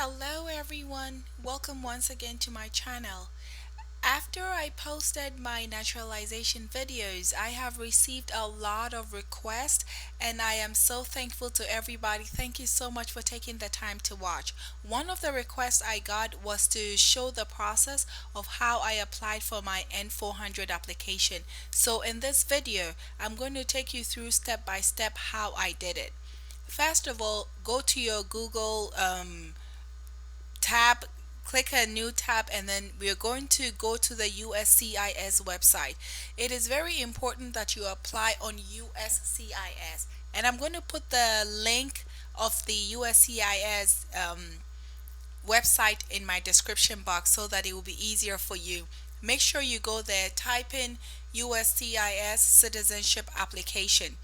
Hello everyone, welcome once again to my channel. After I posted my naturalization videos, I have received a lot of requests and I am so thankful to everybody. Thank you so much for taking the time to watch. One of the requests I got was to show the process of how I applied for my N-400 application. So in this video, I'm going to take you through step by step how I did it. First of all, go to your Google tab, click a new tab, and then we are going to go to the USCIS website. It is very important that you apply on USCIS, and I'm going to put the link of the USCIS website in my description box so that it will be easier for you. Make sure you go there, type in USCIS citizenship application.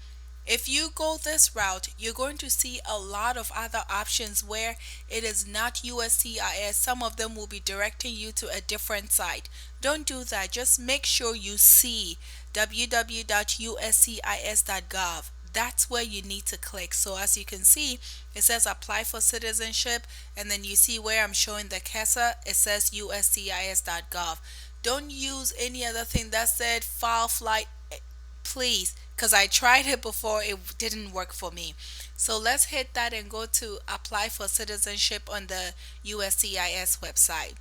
If you go this route, you're going to see a lot of other options where it is not USCIS. Some of them will be directing you to a different site. Don't do that. Just make sure you see www.uscis.gov. That's where you need to click. So as you can see, it says apply for citizenship, and then you see where I'm showing the cursor, it says uscis.gov. Don't use any other thing that said file flight, please, because I tried it before, it didn't work for me. So let's hit that and go to apply for citizenship on the USCIS website.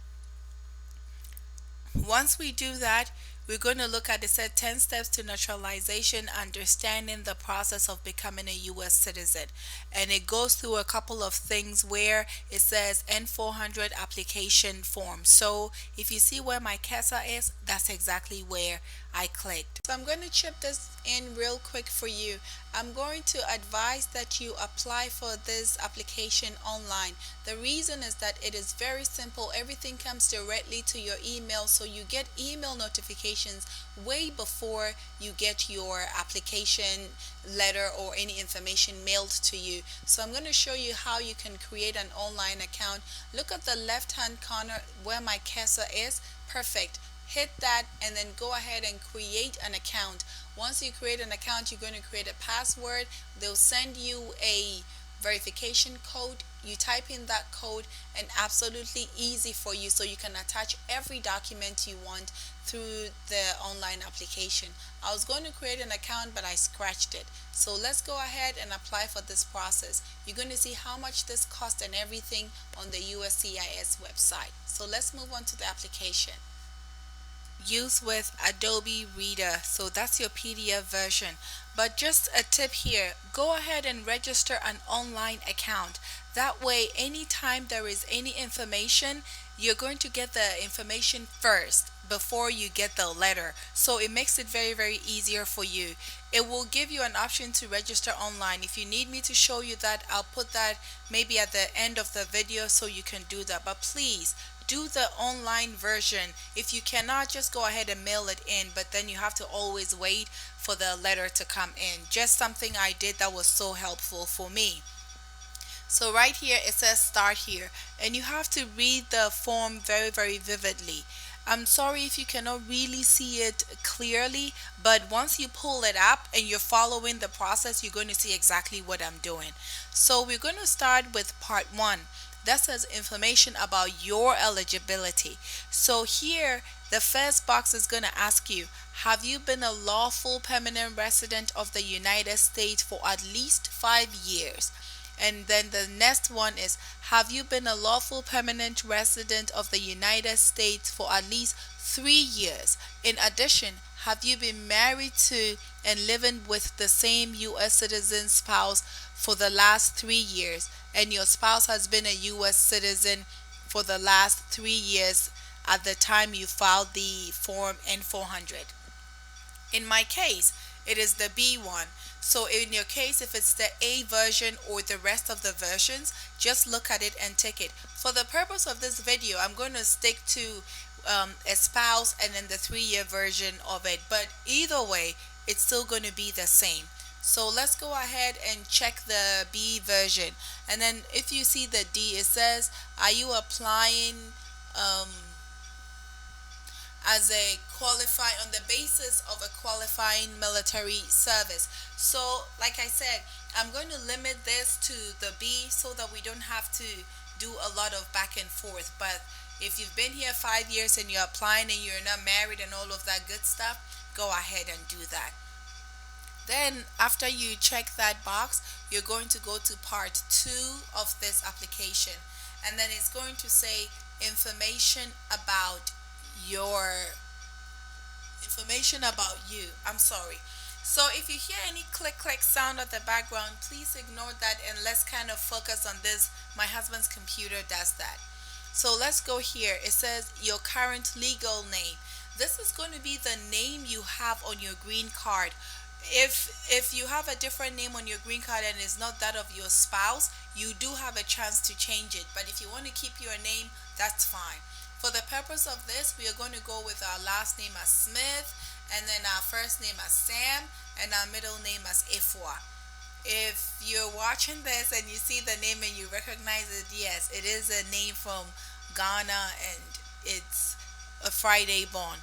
Once we do that, we're going to look at it said 10 steps to naturalization, understanding the process of becoming a US citizen. And it goes through a couple of things where it says N-400 application form. So if you see where my cursor is, that's exactly where I clicked. So I'm going to chip this in real quick for you. I'm going to advise that you apply for this application online. The reason is that it is very simple. Everything comes directly to your email, so you get email notifications way before you get your application letter or any information mailed to you. So I'm going to show you how you can create an online account. Look at the left hand corner where my cursor is. Perfect. Hit that and then go ahead and create an account. Once you create an account, you're going to create a password. They'll send you a verification code. You type in that code, and absolutely easy for you, so you can attach every document you want through the online application. I was going to create an account, but I scratched it. So let's go ahead and apply for this process. You're going to see how much this costs and everything on the USCIS website. So let's move on to the application. Use with Adobe Reader, so that's your PDF version. But just a tip here, go ahead and register an online account. That way, anytime there is any information, you're going to get the information first before you get the letter. So it makes it very easier for you. It will give you an option to register online. If you need me to show you that, I'll put that maybe at the end of the video so you can do that. But please do the online version. If you cannot, just go ahead and mail it in, but then you have to always wait for the letter to come in. Just something I did that was so helpful for me. So right here it says start here, and you have to read the form very vividly. I'm sorry if you cannot really see it clearly, but once you pull it up and you're following the process, you're going to see exactly what I'm doing. So we're going to start with part 1. That says information about your eligibility. So here, the first box is going to ask you, have you been a lawful permanent resident of the United States for at least 5 years? And then the next one is, have you been a lawful permanent resident of the United States for at least 3 years? In addition, have you been married to and living with the same U.S. citizen spouse for the last 3 years, and your spouse has been a U.S. citizen for the last 3 years at the time you filed the form N-400? In my case, it is the B one. So in your case, if it's the A version or the rest of the versions, just look at it and tick it. For the purpose of this video, I'm going to stick to a spouse and then the 3-year version of it. But either way, it's still going to be the same. So let's go ahead and check the B version. And then if you see the D, it says, are you applying as a qualify on the basis of a qualifying military service? So like I said, I'm going to limit this to the B so that we don't have to do a lot of back and forth. But if you've been here 5 years and you're applying and you're not married and all of that good stuff, go ahead and do that. Then, after you check that box, you're going to go to part two of this application. And then it's going to say information about your information about you. I'm sorry. So if you hear any click click sound at the background, please ignore that and let's kind of focus on this. My husband's computer does that. So let's go here. It says your current legal name. This is going to be the name you have on your green card. If you have a different name on your green card and it's not that of your spouse, you do have a chance to change it. But if you want to keep your name, that's fine. For the purpose of this, we are going to go with our last name as Smith, and then our first name as Sam, and our middle name as Ifwa. If you're watching this and you see the name and you recognize it, yes, it is a name from Ghana and it's a Friday born.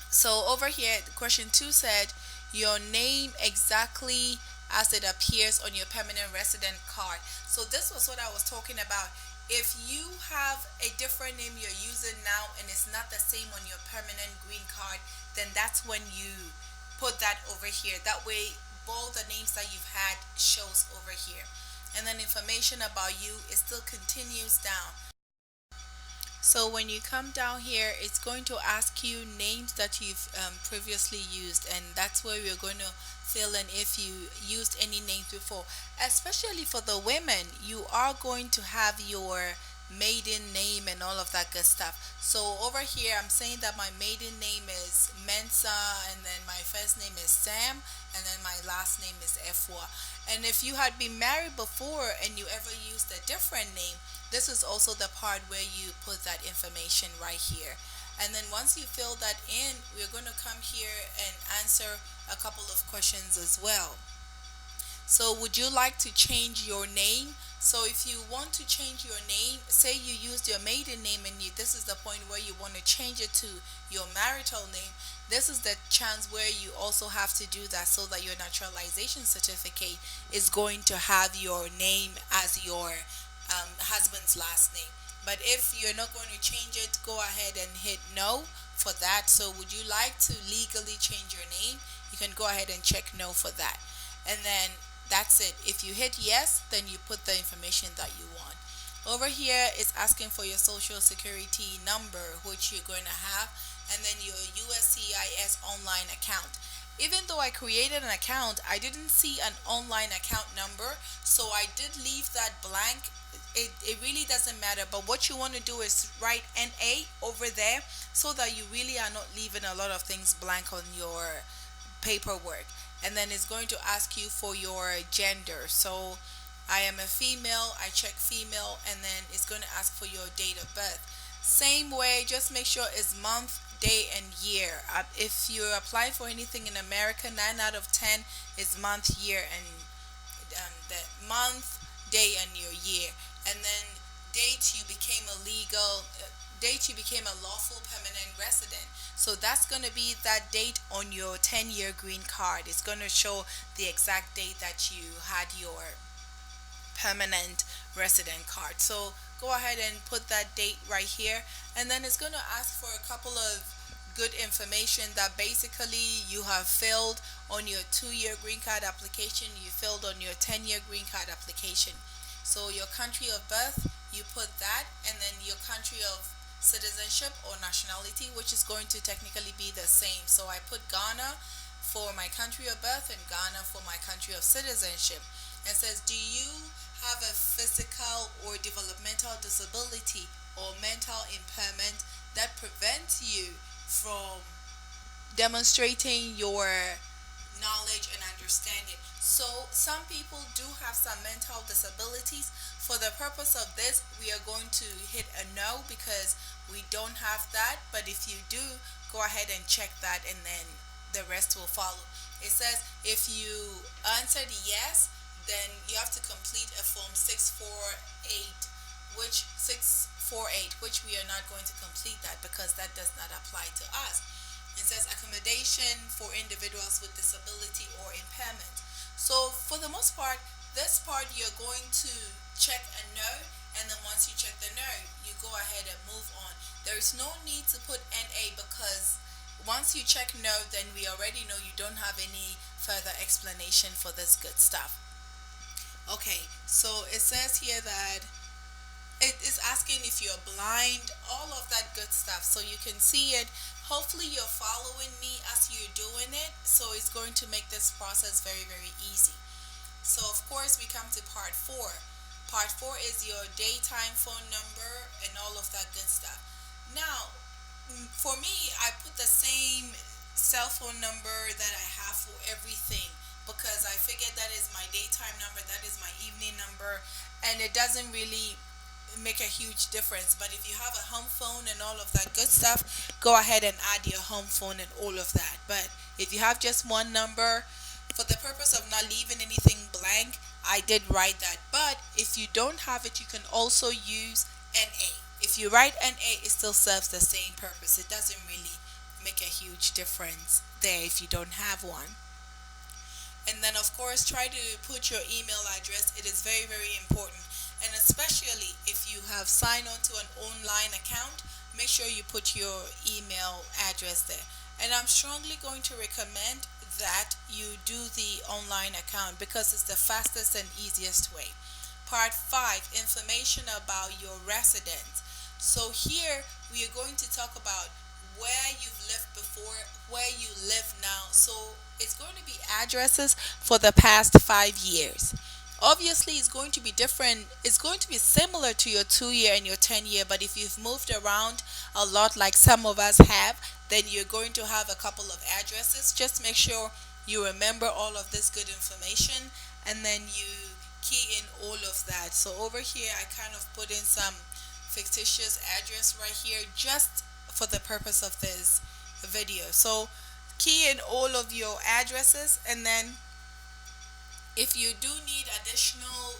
So over here, question two said your name exactly as it appears on your permanent resident card. So this was what I was talking about. If you have a different name you're using now and it's not the same on your permanent green card, then that's when you put that over here. That way, both the names that you've had shows over here. And then information about you, it still continues down. So when you come down here, it's going to ask you names that you've previously used, and that's where you're going to fill in if you used any names before. Especially for the women, you are going to have your maiden name and all of that good stuff. So over here, I'm saying that my maiden name is Mensa, and then my first name is Sam, and then my last name is Efwa. And if you had been married before and you ever used a different name, this is also the part where you put that information right here. And then once you fill that in, we're going to come here and answer a couple of questions as well. So would you like to change your name? So if you want to change your name, say you used your maiden name and this is the point where you want to change it to your marital name, this is the chance where you also have to do that so that your naturalization certificate is going to have your name as your husband's last name. But if you're not going to change it, go ahead and hit no for that. So would you like to legally change your name? You can go ahead and check no for that. And then that's it. If you hit yes, then you put the information that you want. Over here, it's asking for your social security number, which you're going to have, and then your USCIS online account. Even though I created an account, I didn't see an online account number, so I did leave that blank. It really doesn't matter, but what you want to do is write NA over there so that you really are not leaving a lot of things blank on your paperwork. And then it's going to ask you for your gender. So I am a female, I check female, and then it's going to ask for your date of birth. Same way, just make sure it's month, day, and year. If you're applying for anything in America, 9 out of 10 is month, year, and the month, day, and your year. And then date you became a legal date you became a lawful permanent resident. So that's going to be that date on your 10-year green card. It's going to show the exact date that you had your permanent resident card. So go ahead and put that date right here, and then it's going to ask for a couple of good information that basically you have filled on your 2-year green card application, you filled on your 10-year green card application. So your country of birth, you put that, and then your country of citizenship or nationality, which is going to technically be the same. So I put Ghana for my country of birth and Ghana for my country of citizenship. It says, do you have a physical or developmental disability or mental impairment that prevents you from demonstrating your knowledge and understanding? So some people do have some mental disabilities. For the purpose of this, we are going to hit a no because we don't have that. But if you do, go ahead and check that, and then the rest will follow. It says if you answered yes, then you have to complete a form 648, which we are not going to complete that because that does not apply to us. It says accommodation for individuals with disability or impairment. So for the most part, this part you're going to check a no, And then once you check the no, you go ahead and move on. There is no need to put NA because once you check no, then we already know you don't have any further explanation for this good stuff. Okay, so it says here that it is asking if you're blind, all of that good stuff. So you can see it. Hopefully, you're following me as you're doing it. So it's going to make this process very, very easy. So, of course, we come to part four. Part four is your daytime phone number and all of that good stuff. Now, for me, I put the same cell phone number that I have for everything because I figured that is my daytime number, that is my evening number, and it doesn't really make a huge difference. But if you have a home phone and all of that good stuff, go ahead and add your home phone and all of that. But if you have just one number, for the purpose of not leaving anything blank, I did write that. But if you don't have it, you can also use NA. If you write NA, it still serves the same purpose. It doesn't really make a huge difference there if you don't have one. And then, of course, try to put your email address. It is very, very important. And especially if you have signed on to an online account, make sure you put your email address there. And I'm strongly going to recommend that you do the online account because it's the fastest and easiest way. Part 5, information about your residence. So here we are going to talk about where you've lived before, where you live now. So it's going to be addresses for the past 5 years. Obviously, it's going to be different. It's going to be similar to your 2 year and your 10 year, but if you've moved around a lot, like some of us have, then you're going to have a couple of addresses. Just make sure you remember all of this good information and then you key in all of that. So over here, I kind of put in some fictitious address right here just for the purpose of this video. So key in all of your addresses, and then if you do need additional,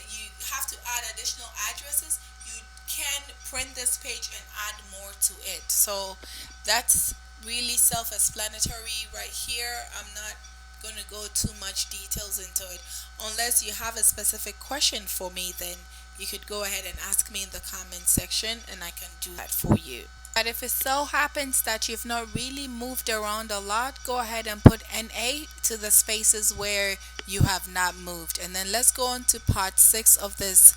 you have to add additional addresses, you can print this page and add more to it. So that's really self-explanatory right here. I'm not going to go too much details into it. Unless you have a specific question for me, then you could go ahead and ask me in the comment section and I can do that for you. But if it so happens that you've not really moved around a lot, go ahead and put NA to the spaces where you have not moved. And then let's go on to part 6 of this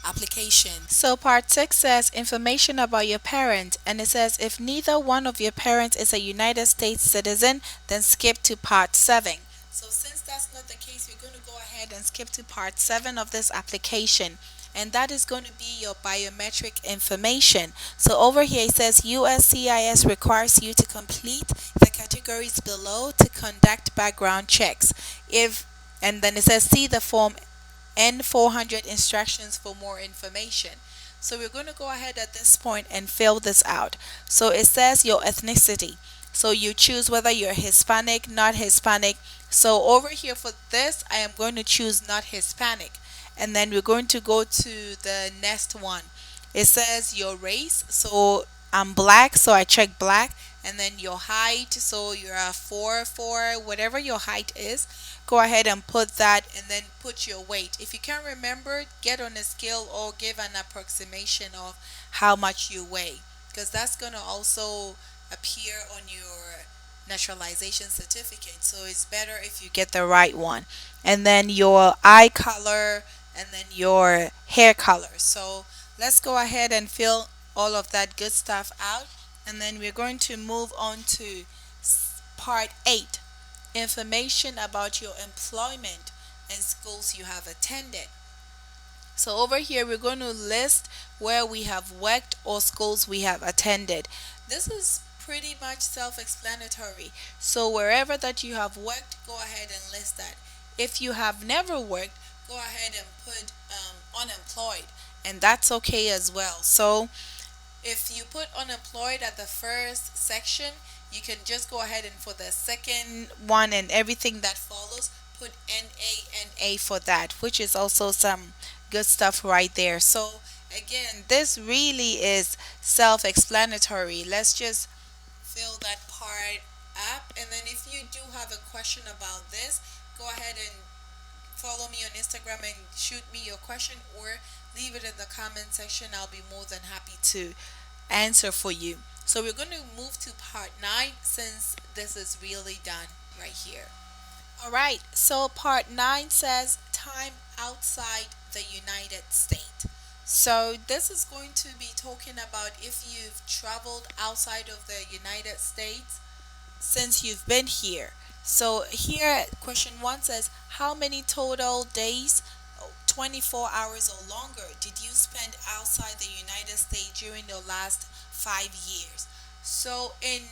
application. So part 6 says information about your parent, and it says if neither one of your parents is a United States citizen, then skip to part 7. So since that's not the case, we're going to go ahead and skip to part 7 of this application, and that is going to be your biometric information. So over here it says USCIS requires you to complete the categories below to conduct background checks. If and then it says see the form N-400 instructions for more information. So we're going to go ahead at this point and fill this out. So it says your ethnicity. So you choose whether you're Hispanic, not Hispanic. So over here for this, I am going to choose not Hispanic. And then we're going to go to the next one. It says your race. So I'm black, so I check black. And then your height. So you're a 4'4", whatever your height is. Go ahead and put that, and then put your weight. If you can't remember, get on a scale or give an approximation of how much you weigh, because that's going to also appear on your naturalization certificate. So it's better if you get the right one. And then your eye color, and then your hair color. So let's go ahead and fill all of that good stuff out, and then we're going to move on to part 8, information about your employment and schools you have attended. So over here we're going to list where we have worked or schools we have attended. This is pretty much self-explanatory. So wherever that you have worked, go ahead and list that. If you have never worked, go ahead and put unemployed, and that's okay as well. So if you put unemployed at the first section, you can just go ahead and for the second one and everything that follows, put NA for that, which is also some good stuff right there. So again, this really is self-explanatory. Let's just fill that part up, and then if you do have a question about this, go ahead and follow me on Instagram and shoot me your question, or leave it in the comment section. I'll be more than happy to answer for you. So we're going to move to part 9 since this is really done right here. All right, so part 9 says time outside the United States. So this is going to be talking about if you've traveled outside of the United States since you've been here. So here, question 1 says, how many total days, 24 hours or longer, did you spend outside the United States during the last 5 years? So in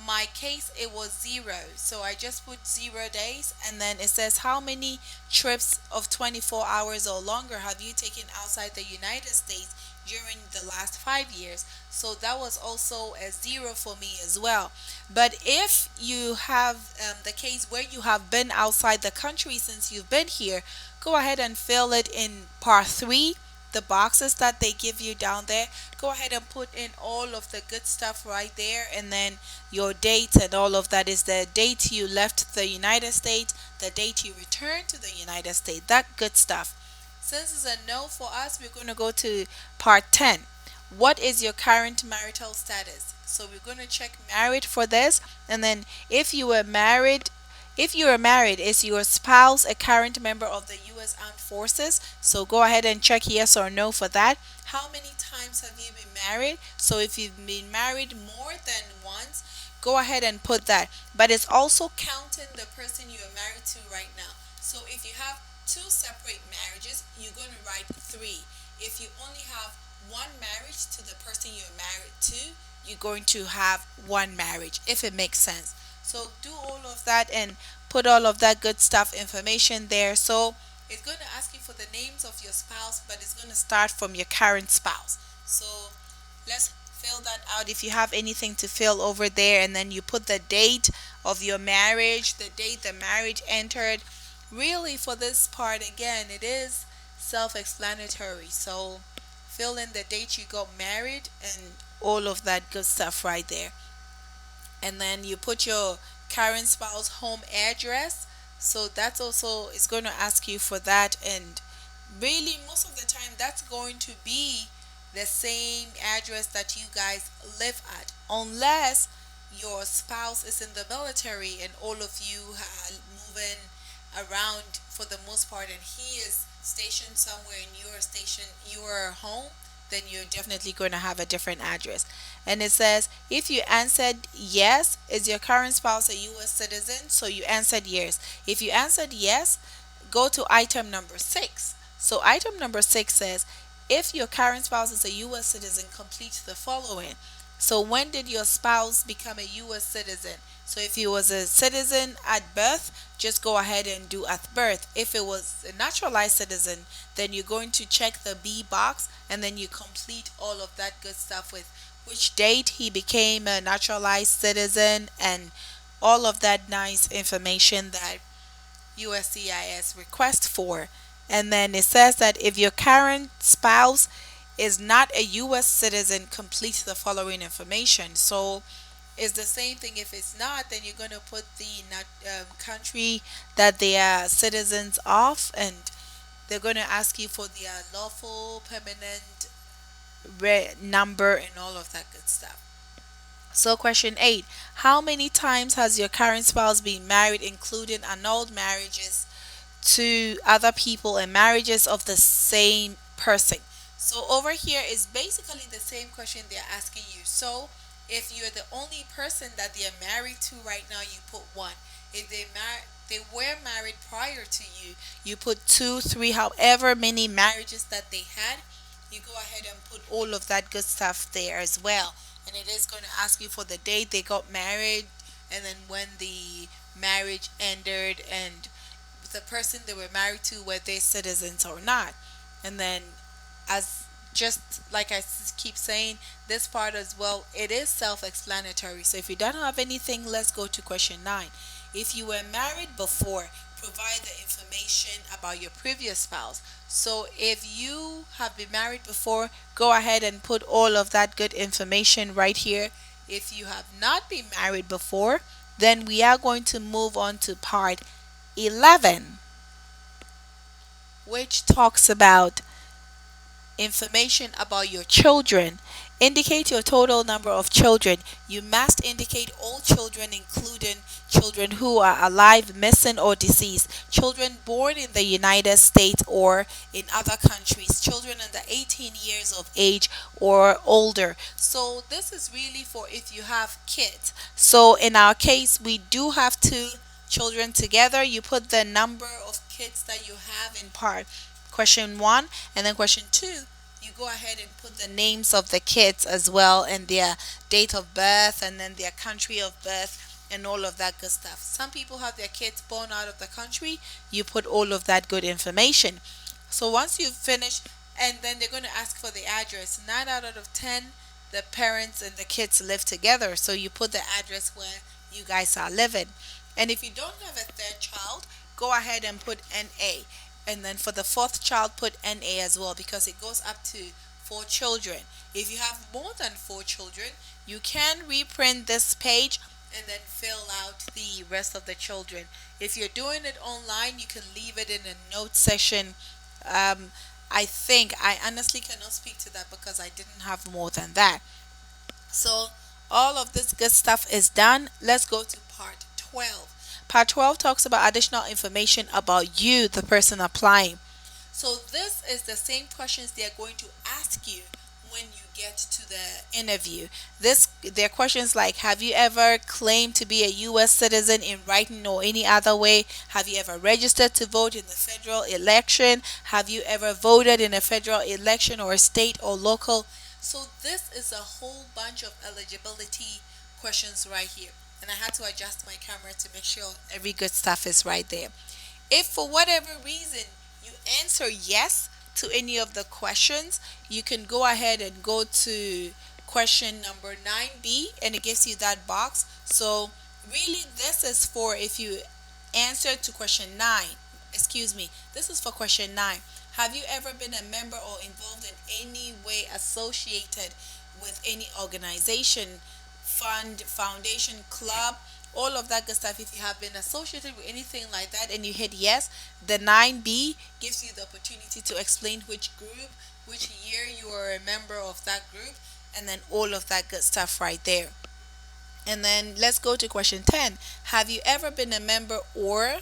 my case, it was 0. So I just put 0 days, and then it says, how many trips of 24 hours or longer have you taken outside the United States during the last 5 years? So that was also a 0 for me as well. But if you have the case where you have been outside the country since you've been here, go ahead and fill it in part 3, the boxes that they give you down there. Go ahead and put in all of the good stuff right there, and then your dates and all of that is the date you left the United States, the date you returned to the United States, that good stuff. Since it's a no for us, we're going to go to part 10. What is your current marital status? So we're going to check married for this, and then if you are married, is your spouse a current member of the U.S. Armed Forces? So go ahead and check yes or no for that. How many times have you been married? So if you've been married more than once, go ahead and put that. But it's also counting the person you are married to right now. So if you have two separate marriages, you're going to write 3. If you only have one marriage to the person you're married to, you're going to have one marriage, if it makes sense. So do all of that and put all of that good stuff information there. So it's going to ask you for the names of your spouse, but it's going to start from your current spouse. So let's fill that out if you have anything to fill over there, and then you put the date of your marriage, the date the marriage entered. Really, for this part, again, it is self-explanatory. So fill in the date you got married and all of that good stuff right there. And then you put your current spouse home address. So that's also, it's going to ask you for that. And really, most of the time, that's going to be the same address that you guys live at, unless your spouse is in the military and all of you are moving around for the most part, and he is stationed somewhere in your station, your home, then you're definitely going to have a different address. And it says, if you answered yes, is your current spouse a U.S. citizen? So you answered yes. If you answered yes, go to item number 6. So item number 6 says, if your current spouse is a U.S. citizen, complete the following. So when did your spouse become a U.S. citizen? So if he was a citizen at birth, just go ahead and do at birth. If it was a naturalized citizen, then you're going to check the B box, and then you complete all of that good stuff with which date he became a naturalized citizen and all of that nice information that USCIS requests for. And then it says that if your current spouse is not a U.S. citizen, complete the following information. So it's the same thing. If it's not, then you're going to put the country that they are citizens of, and they're going to ask you for their lawful permanent number and all of that good stuff. So question 8, how many times has your current spouse been married, including annulled marriages to other people and marriages of the same person? So over here is basically the same question they're asking you. So if you're the only person that they're married to right now, you put 1. If they were married prior to you, you put 2, 3, however many marriages that they had, you go ahead and put all of that good stuff there as well. And it is going to ask you for the date they got married, and then when the marriage ended, and the person they were married to, were they citizens or not. And then, as just like keep saying, this part as well, it is self-explanatory. So if you don't have anything, let's go to question 9. If you were married before, provide the information about your previous spouse. So if you have been married before, go ahead and put all of that good information right here. If you have not been married before, then we are going to move on to part 11. which talks about information about your children. Indicate your total number of children. You must indicate all children, including children who are alive, missing, or deceased, children born in the United States or in other countries, children under 18 years of age or older. So, this is really for if you have kids. So, in our case, we do have two children together. You put the number of kids that you have in part question one, and then question two, you go ahead and put the names of the kids as well, and their date of birth, and then their country of birth, and all of that good stuff. Some people have their kids born out of the country. You put all of that good information. So once you've finished, and then they're going to ask for the address. 9 out of 10, the parents and the kids live together, so you put the address where you guys are living. And if you don't have a third child, go ahead and put NA. And then for the fourth child, put NA as well, because it goes up to four children. If you have more than four children, you can reprint this page and then fill out the rest of the children. If you're doing it online, you can leave it in a note section. Um, I honestly cannot speak to that because I didn't have more than that. So all of this good stuff is done. Let's go to part 12. Part 12 talks about additional information about you, the person applying. So this is the same questions they are going to ask you when you get to the interview. This Their questions like, have you ever claimed to be a US citizen in writing or any other way? Have you ever registered to vote in the federal election? Have you ever voted in a federal election or state or local? So this is a whole bunch of eligibility questions right here. And I had to adjust my camera to make sure every good stuff is right there. If for whatever reason you answer yes to any of the questions, you can go ahead and go to question number 9B, and it gives you that box. So really this is for if you answer to question 9. Excuse me. This is for question 9. Have you ever been a member or involved in any way associated with any organization, fund, foundation, club, all of that good stuff? If you have been associated with anything like that and you hit yes, the 9B gives you the opportunity to explain which group, which year you are a member of that group, and then all of that good stuff right there. And then let's go to question 10. Have you ever been a member or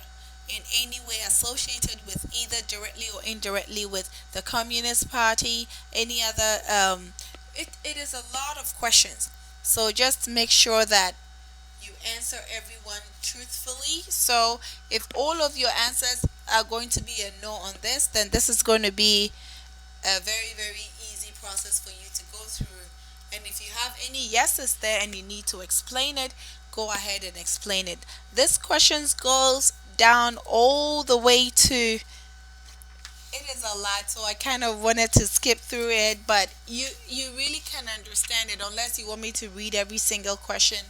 in any way associated with either directly or indirectly with the Communist Party, any other it is a lot of questions. So just make sure that you answer everyone truthfully. So if all of your answers are going to be a no on this, then this is going to be a very, very easy process for you to go through. And if you have any yeses there and you need to explain it, go ahead and explain it. This questions goes down all the way to, it is a lot, so I kind of wanted to skip through it, but you really can understand it unless you want me to read every single question.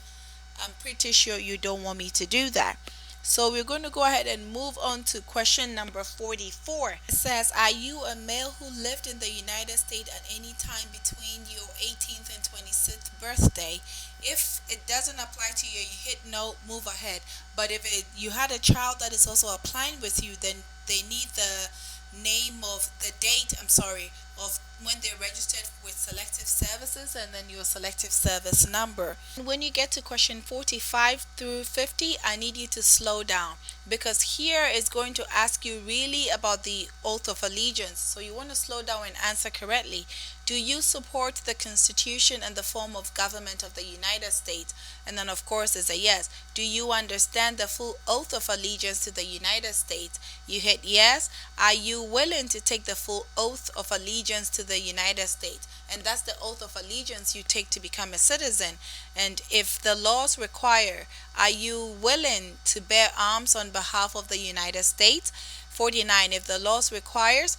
I'm pretty sure you don't want me to do that. So we're going to go ahead and move on to question number 44. It says, are you a male who lived in the United States at any time between your 18th and 26th birthday? If it doesn't apply to you, you hit no, move ahead. But if you had a child that is also applying with you, then they need the name of the date, I'm sorry, of when they're registered with selective services, and then your selective service number. When you get to question 45 through 50, I need you to slow down, because here is going to ask you really about the oath of allegiance. So you want to slow down and answer correctly. Do you support the Constitution and the form of government of the United States? And then, of course, is a yes. Do you understand the full oath of allegiance to the United States? You hit yes. Are you willing to take the full oath of allegiance to the United States? And that's the oath of allegiance you take to become a citizen. And if the laws require, are you willing to bear arms on behalf of the United States? 49. If the laws requires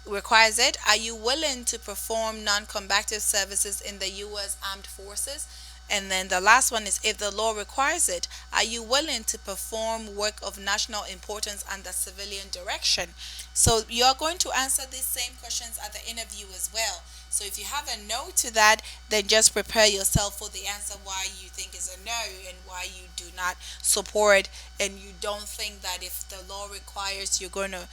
it, are you willing to perform non-combative services in the U.S. Armed Forces? And then the last one is, if the law requires it, are you willing to perform work of national importance under civilian direction? So you're going to answer these same questions at the interview as well. So if you have a no to that, then just prepare yourself for the answer why you think is a no and why you do not support, and you don't think that if the law requires, you're going to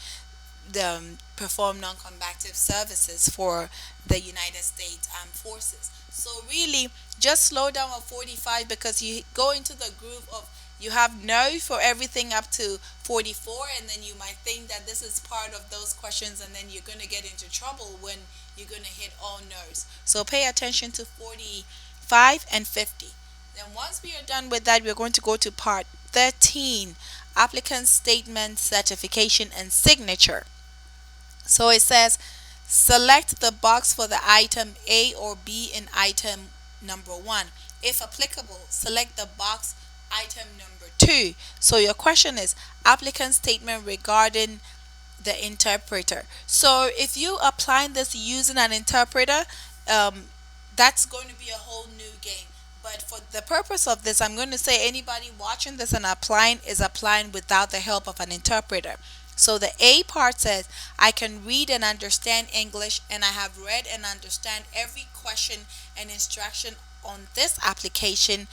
perform non-combative services for the United States Armed Forces. So really, just slow down at 45 because you go into the groove of you have no for everything up to 44, and then you might think that this is part of those questions, and then you're going to get into trouble when you're going to hit all no's. So pay attention to 45 and 50. Then once we are done with that, we're going to go to part 13, applicant statement, certification, and signature. So it says select the box for the item A or B in item number 1. If applicable, select the box item number 2. So your question is applicant statement regarding the interpreter. So if you apply this using an interpreter, um, that's going to be a whole new game. But for the purpose of this, I'm going to say anybody watching this and applying is applying without the help of an interpreter. So the A part says, I can read and understand English, and I have read and understand every question and instruction on this application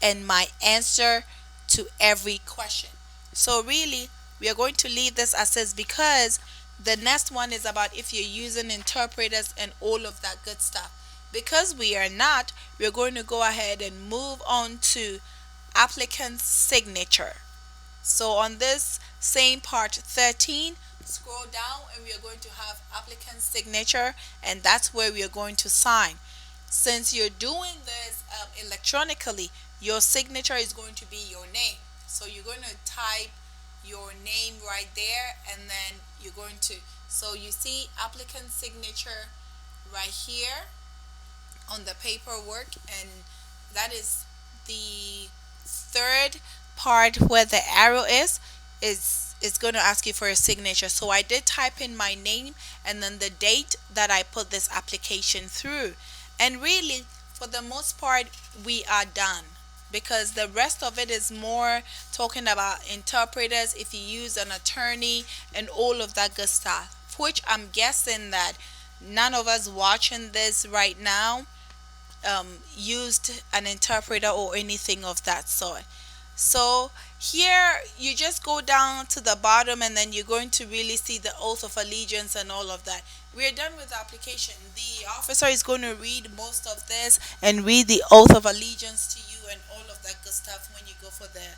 and my answer to every question. So really, we are going to leave this as is because the next one is about if you're using interpreters and all of that good stuff. Because we are not, we're going to go ahead and move on to applicant's signature. So on this same part 13, scroll down and we are going to have applicant's signature, and that's where we are going to sign. Since you're doing this electronically, your signature is going to be your name. So you're going to type your name right there, and then you're going to, so you see applicant signature right here on the paperwork, and that is the third part where the arrow is going to ask you for a signature. So I did type in my name and then the date that I put this application through. And really, for the most part, we are done because the rest of it is more talking about interpreters, if you use an attorney, and all of that good stuff, which I'm guessing that none of us watching this right now used an interpreter or anything of that sort. So here you just go down to the bottom, and then you're going to really see the oath of allegiance and all of that. We're done with the application. The officer is going to read most of this and read the oath of allegiance to you and all of that good stuff when you go for the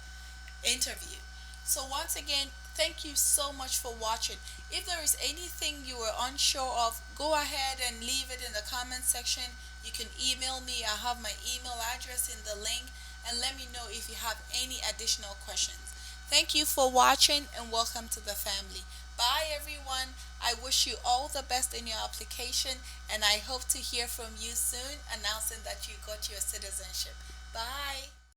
interview. So once again, thank you so much for watching. If there is anything you were unsure of, go ahead and leave it in the comment section. You can email me. I have my email address in the link, and let me know if you have any additional questions. Thank you for watching and welcome to the family. Bye everyone. I wish you all the best in your application, and I hope to hear from you soon announcing that you got your citizenship. Bye.